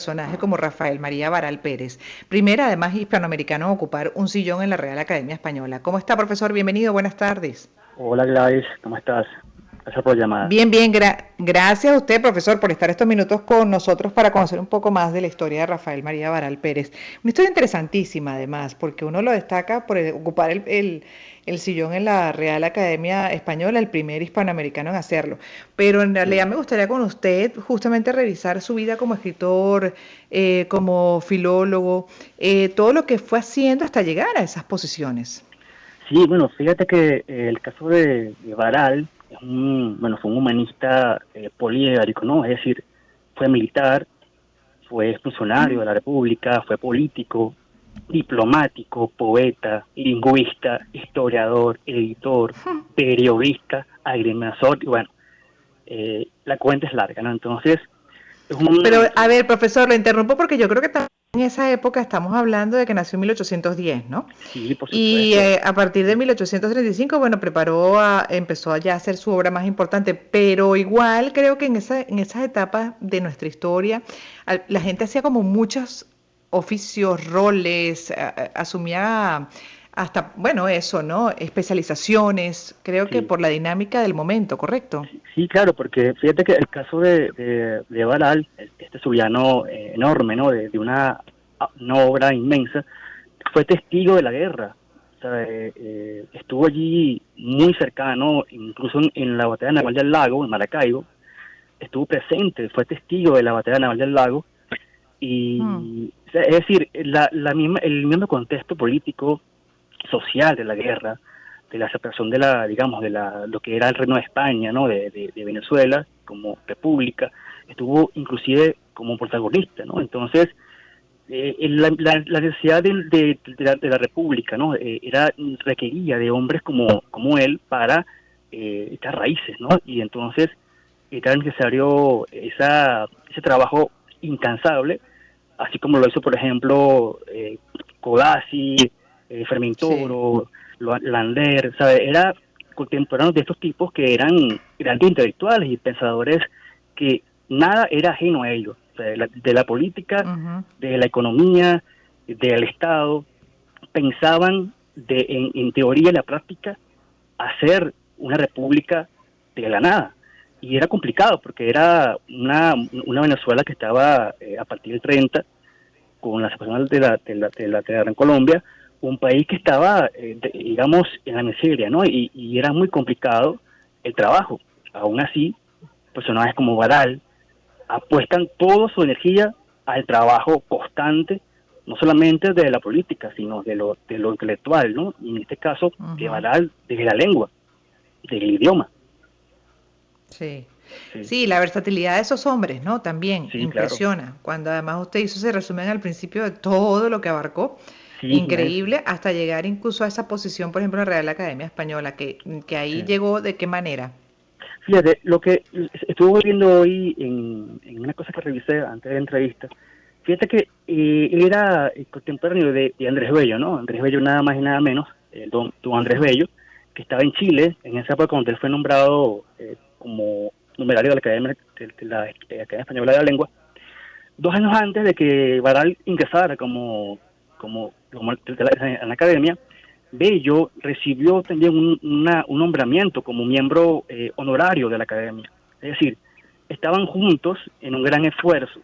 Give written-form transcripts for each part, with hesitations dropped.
Personaje como Rafael María Varal Pérez, primera además hispanoamericano en ocupar un sillón en la Real Academia Española. ¿Cómo está, profesor? Bienvenido, buenas tardes. Hola Gladys, ¿cómo estás? Gracias por la llamada. Bien, bien, gracias a usted, profesor, por estar estos minutos con nosotros para conocer un poco más de la historia de Rafael María Varal Pérez. Una historia interesantísima, además, porque uno lo destaca por ocupar el sillón en la Real Academia Española, el primer hispanoamericano en hacerlo. Pero en realidad Sí, me gustaría con usted justamente revisar su vida como escritor, como filólogo, todo lo que fue haciendo hasta llegar a esas posiciones. sí, bueno, fíjate que el caso de Baral fue un humanista poliédrico, ¿no? Es decir, fue militar, fue funcionario de la República, fue político, diplomático, poeta, lingüista, historiador, editor, periodista, agrimensor, y bueno, la cuenta es larga, ¿no? Entonces, es Pero, un... a ver, profesor, lo interrumpo porque yo creo que también en esa época estamos hablando de que nació en 1810, ¿no? Sí, por Y supuesto. a partir de 1835, bueno, empezó ya a hacer su obra más importante, pero igual creo que en esas etapas de nuestra historia, la gente hacía como muchos oficios, roles, asumía hasta, bueno, eso, ¿no? Especializaciones, creo que Sí. por la dinámica del momento, ¿correcto? Sí, claro, porque fíjate que el caso de Baral, este zuliano enorme, ¿no? De una obra inmensa, fue testigo de la guerra. O sea, estuvo allí muy cercano, incluso en la batalla naval del Lago, en Maracaibo, estuvo presente, fue testigo de la batalla naval del Lago, Hmm. y o sea, es decir, el mismo contexto político, social de la guerra, de la separación de digamos, lo que era el Reino de España, ¿no? De Venezuela como república, estuvo inclusive como protagonista, ¿no? Entonces, la necesidad de la república, ¿no? Requería de hombres como él para estas raíces, ¿no? Y entonces era necesario ese trabajo incansable, así como lo hizo, por ejemplo, Codazzi, Fermín Sí. Toro, Lander, ¿sabe? Era contemporáneo de estos tipos que eran grandes intelectuales y pensadores que nada era ajeno a ellos, o sea, de la política, Ujú. de la economía, del Estado, pensaban en teoría y en la práctica hacer una república de la nada. Y era complicado porque era una Venezuela que estaba a partir del 30 con la separación de la Gran Colombia, un país que estaba, digamos, en la miseria, ¿no? Y era muy complicado el trabajo. Aún así, personajes como Baral apuestan toda su energía al trabajo constante, no solamente de la política, sino de lo intelectual, ¿no? Y en este caso, de Ujú. Baral desde la lengua, del idioma. Sí. Sí, Sí, la versatilidad de esos hombres, ¿no? También sí, claro. impresiona. Cuando además usted hizo ese resumen al principio de todo lo que abarcó, Sí, inmenso. increíble, hasta llegar incluso a esa posición, por ejemplo, en la Real Academia Española, que Sí. ahí llegó de qué manera. Fíjate, lo que estuve viendo hoy en una cosa que revisé antes de la entrevista, fíjate que él era contemporáneo de Andrés Bello, ¿no? Andrés Bello nada más y nada menos, don Andrés Ujú. Bello, que estaba en Chile en esa época cuando él fue nombrado como numerario de la Academia Española de la Lengua, 2 años antes de que Baral ingresara en la academia. Bello recibió también un nombramiento como miembro honorario de la academia. Es decir, estaban juntos en un gran esfuerzo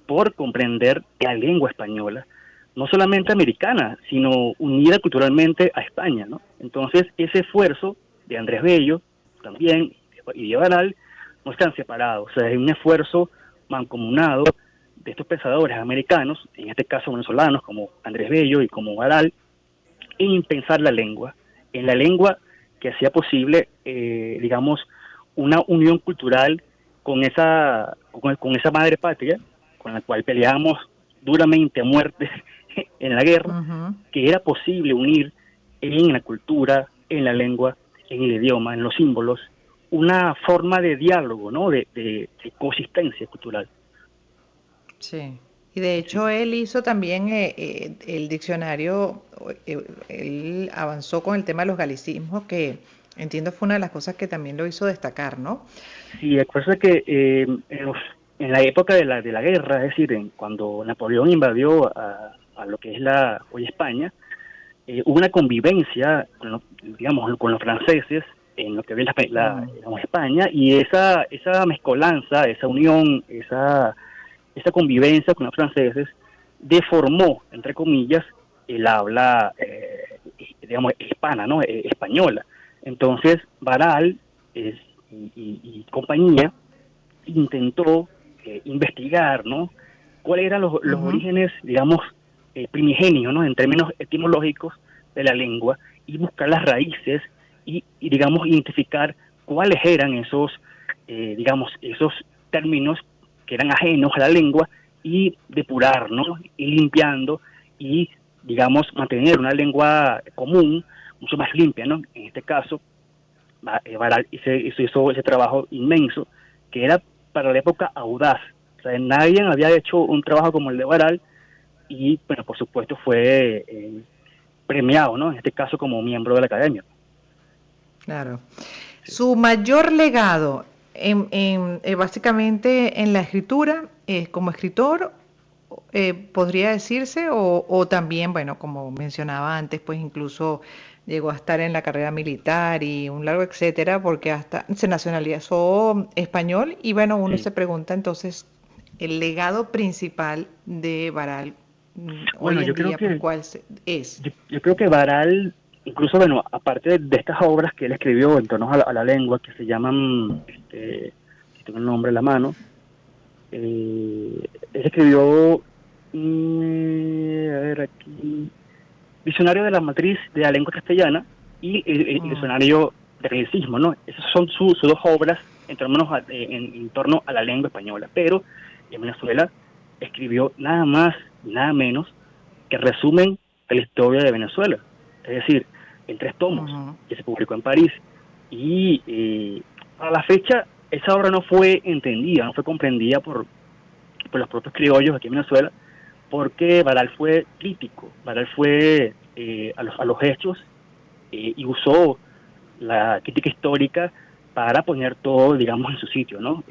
por comprender la lengua española, no solamente americana, sino unida culturalmente a España, ¿no? Entonces, ese esfuerzo de Andrés Bello también y de Baral no están separados, o sea, es un esfuerzo mancomunado de estos pensadores americanos, en este caso venezolanos, como Andrés Bello y como Baral, en pensar en la lengua que hacía posible, digamos, una unión cultural con esa madre patria, con la cual peleábamos duramente a muerte en la guerra, Ujú. que era posible unir en la cultura, en la lengua, en el idioma, en los símbolos, una forma de diálogo, ¿no? De coexistencia cultural. Sí. Y de Sí, hecho él hizo también el diccionario, él avanzó con el tema de los galicismos, que entiendo fue una de las cosas que también lo hizo destacar, ¿no? sí, acuérdate que en la época de la guerra, es decir, cuando Napoleón invadió a lo que es la hoy España, hubo una convivencia, digamos, con los franceses en lo que ve Mm, digamos, España, y esa mezcolanza, esa unión, esa convivencia con los franceses deformó, entre comillas, el habla, digamos, hispana, ¿no? Española. Entonces, Baral y compañía intentó investigar, ¿no? ¿Cuáles eran los ujú. orígenes, digamos, primigenios, ¿no? En términos etimológicos de la lengua y buscar las raíces digamos, identificar cuáles eran esos, digamos, esos términos que eran ajenos a la lengua y depurar, ¿no? Y limpiando y, digamos, mantener una lengua común mucho más limpia, ¿no? En este caso, Baral hizo ese trabajo inmenso que era para la época audaz. O sea, nadie había hecho un trabajo como el de Baral y, bueno, por supuesto fue premiado, ¿no? En este caso como miembro de la academia. Claro. Sí. Su mayor legado básicamente en la escritura, como escritor, podría decirse, o también, bueno, como mencionaba antes, pues incluso llegó a estar en la carrera militar y un largo etcétera, porque hasta se nacionalizó español y bueno, uno Sí. se pregunta entonces el legado principal de Baral Bueno, hoy en día, pues ¿cuál es? yo creo que Baral, incluso, bueno, aparte de estas obras que él escribió en torno a la lengua, que se llaman, si tengo el nombre en la mano, él escribió, a ver aquí, Diccionario de la Matriz de la Lengua Castellana y el Mm, Diccionario de Anglicismo, ¿no? Esas son sus dos obras en torno a la lengua española. Pero en Venezuela escribió nada más y nada menos que resumen de la historia de Venezuela. Es decir, en 3 tomos, ujú. que se publicó en París. Y a la fecha, esa obra no fue entendida, no fue comprendida por los propios criollos aquí en Venezuela, porque Baral fue crítico, Baral fue a los hechos y usó la crítica histórica para poner todo, digamos, en su sitio, ¿no?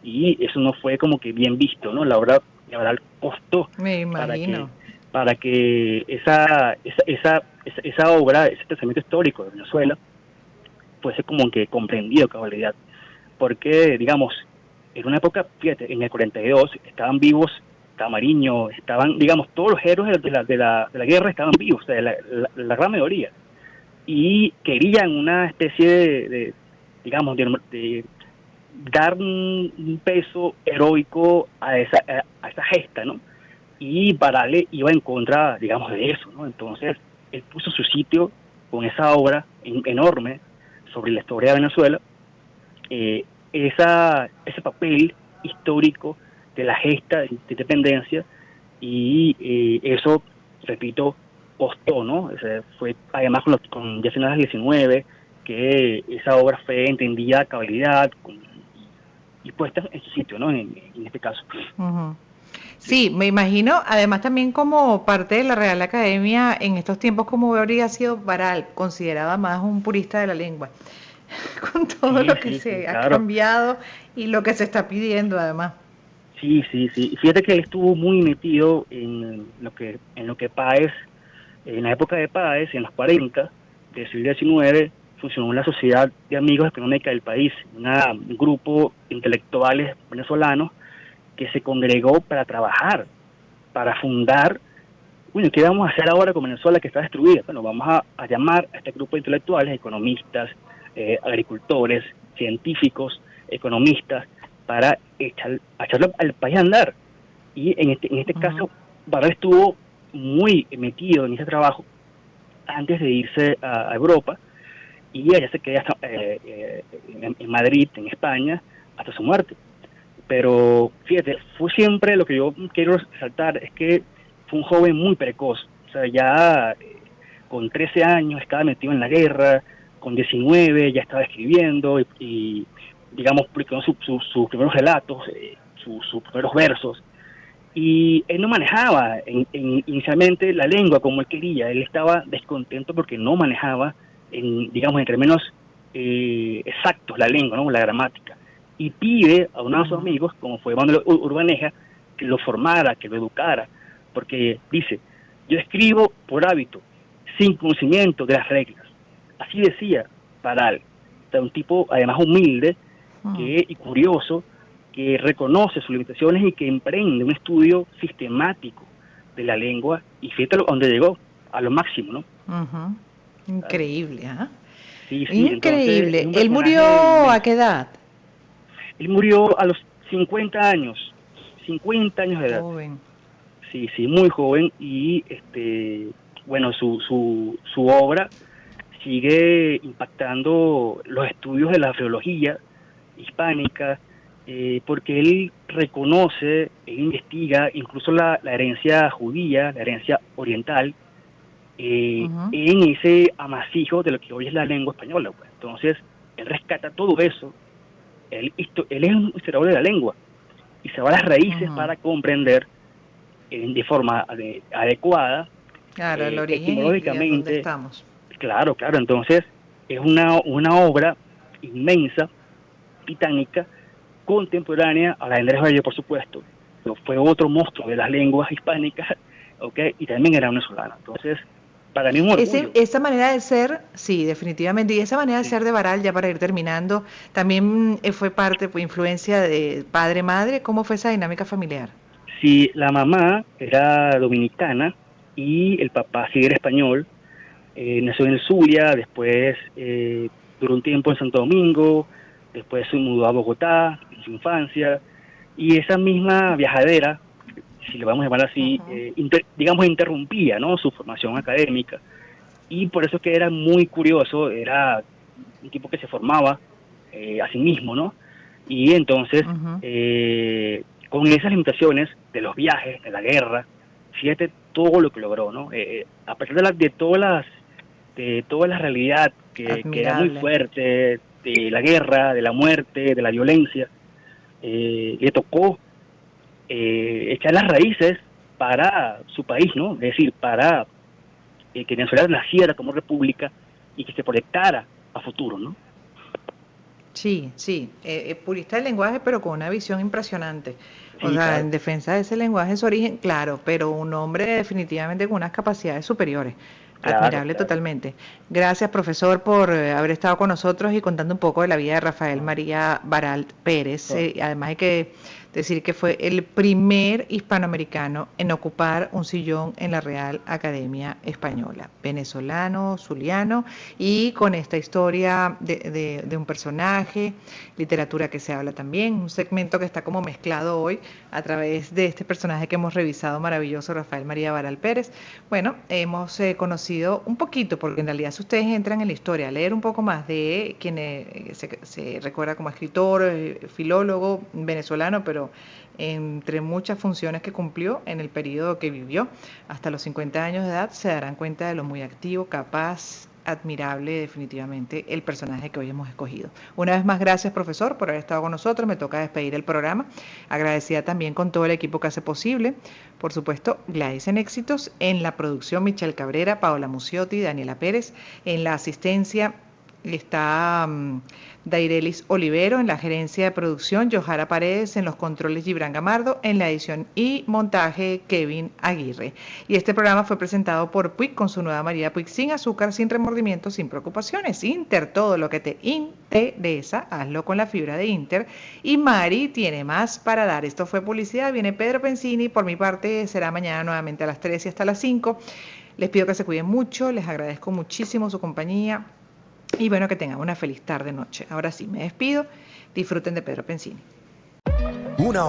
Y eso no fue como que bien visto, ¿no? La obra de Baral costó Me para imagino. que para que esa obra, ese pensamiento histórico de Venezuela, fuese como que comprendido a cabalidad. Porque, digamos, en una época, fíjate, en el 42 estaban vivos Camariño, estaban, digamos, todos los héroes de la guerra estaban vivos, o sea, la gran mayoría, y querían una especie digamos, de dar un peso heroico a esa gesta, ¿no? Y Barale iba en contra, digamos, de eso, ¿no? Entonces, él puso su sitio con esa obra enorme sobre la historia de Venezuela, ese papel histórico de la gesta de independencia y eso, repito, costó, ¿no? O sea, fue además ya finales del 19 que esa obra fue entendida a cabalidad y puesta en su sitio, ¿no? En este caso. Ujú. Sí. Sí, me imagino, además también como parte de la Real Academia, en estos tiempos como habría sido Baral, considerada más un purista de la lengua, con todo Sí, lo que sí, sí, se ha claro. cambiado y lo que se está pidiendo además. Sí, sí, sí. Fíjate que él estuvo muy metido en lo que Páez, en la época de Páez, en los 40 del siglo XIX, funcionó una sociedad de amigos económica del país, un grupo de intelectuales venezolanos que se congregó para trabajar, para fundar, bueno, ¿qué vamos a hacer ahora con Venezuela que está destruida? Bueno, vamos a llamar a este grupo de intelectuales, economistas, agricultores, científicos, economistas, para echarlo al país a andar. Y en este Ujú, caso, Barra estuvo muy metido en ese trabajo antes de irse a Europa y allá se queda en Madrid, en España, hasta su muerte. Pero fíjate, fue siempre lo que yo quiero resaltar, es que fue un joven muy precoz. O sea, ya con 13 años estaba metido en la guerra, con 19 ya estaba escribiendo digamos, publicó sus primeros relatos, sus primeros versos. Y él no manejaba inicialmente la lengua como él quería, él estaba descontento porque no manejaba, digamos, en términos exactos la lengua, ¿no? La gramática. y pide a uno de sus Ujú. amigos, como fue Manuel Urbaneja, que lo formara, que lo educara, porque dice, yo escribo por hábito, sin conocimiento de las reglas. Así decía Baral. O sea, un tipo además humilde Ujú. y curioso, que reconoce sus limitaciones y que emprende un estudio sistemático de la lengua y fíjate a donde llegó, a lo máximo, ¿no? Ujú. ¿Sabes? Increíble, ¿ah? Sí, sí, entonces es Increíble. un ¿Él personaje murió a qué inmenso. edad? Él murió a los 50 años, 50 años de edad. Joven. Sí, sí, muy joven y bueno, su obra sigue impactando los estudios de la filología hispánica, porque él reconoce, él investiga incluso la herencia judía, la herencia oriental, Ujú. en ese amasijo de lo que hoy es la lengua española. Pues. Entonces, él rescata todo eso, él es un historiador de la lengua y se va a las raíces Ujú. para comprender de forma adecuada, Claro, el origen y a dónde etimológicamente, estamos. claro, claro, entonces es una obra inmensa, titánica, contemporánea a la de Andrés Bello, por supuesto, pero fue otro monstruo de las lenguas hispánicas, ¿ok? Y también era venezolano. Entonces, para mí es un orgullo. Esa manera de ser, sí, definitivamente, y esa manera de Sí, ser de Baral, ya para ir terminando, también fue parte, fue influencia de padre-madre. ¿Cómo fue esa dinámica familiar? sí, la mamá era dominicana y el papá sí era español, nació en el Zulia, después duró un tiempo en Santo Domingo, después se mudó a Bogotá en su infancia, y esa misma viajadera, si le vamos a llamar así, Ujú. digamos, interrumpía, ¿no?, su formación académica, y por eso es que era muy curioso, era un tipo que se formaba a sí mismo, ¿no? Y entonces, Ujú. con esas limitaciones de los viajes, de la guerra, fíjate todo lo que logró, ¿no? A pesar de toda la realidad que era muy Admirable. fuerte, de la guerra, de la muerte, de la violencia, le tocó echar las raíces para su país, ¿no? Es decir, para que Venezuela naciera como república y que se proyectara a futuro, ¿no? Sí, sí, purista del lenguaje, pero con una visión impresionante. O Sí, sea, claro, en defensa de ese lenguaje, en su origen, claro, pero un hombre definitivamente con unas capacidades superiores. claro, Admirable claro. totalmente. Gracias, profesor, por haber estado con nosotros y contando un poco de la vida de Rafael No, María Baralt Pérez. no, Además hay que decir que fue el primer hispanoamericano en ocupar un sillón en la Real Academia Española. Venezolano, zuliano, y con esta historia de un personaje, literatura que se habla también, un segmento que está como mezclado hoy a través de este personaje que hemos revisado maravilloso, Rafael María Baral Pérez. Bueno, hemos conocido un poquito, porque en realidad si ustedes entran en la historia, a leer un poco más de quien se recuerda como escritor, filólogo venezolano, pero entre muchas funciones que cumplió en el periodo que vivió, hasta los 50 años de edad, se darán cuenta de lo muy activo, capaz, admirable definitivamente el personaje que hoy hemos escogido. Una vez más, gracias profesor por haber estado con nosotros, me toca despedir el programa, agradecida también con todo el equipo que hace posible, por supuesto Gladys en Éxitos, en la producción Michelle Cabrera, Paola Muciotti, Daniela Pérez, en la asistencia está Dairelis Olivero, en la gerencia de producción, Johara Paredes, en los controles Gibran Gamardo, en la edición y montaje Kevin Aguirre. Y este programa fue presentado por Puig con su nueva María Puig sin azúcar, sin remordimientos, sin preocupaciones. Inter, todo lo que te interesa, hazlo con la fibra de Inter. Y Mari tiene más para dar. Esto fue publicidad, viene Pedro Pensini, por mi parte será mañana nuevamente a las 3 y hasta las 5. Les pido que se cuiden mucho, les agradezco muchísimo su compañía y bueno, que tengan una feliz tarde noche. Ahora sí, me despido. Disfruten de Pedro Pensini. Una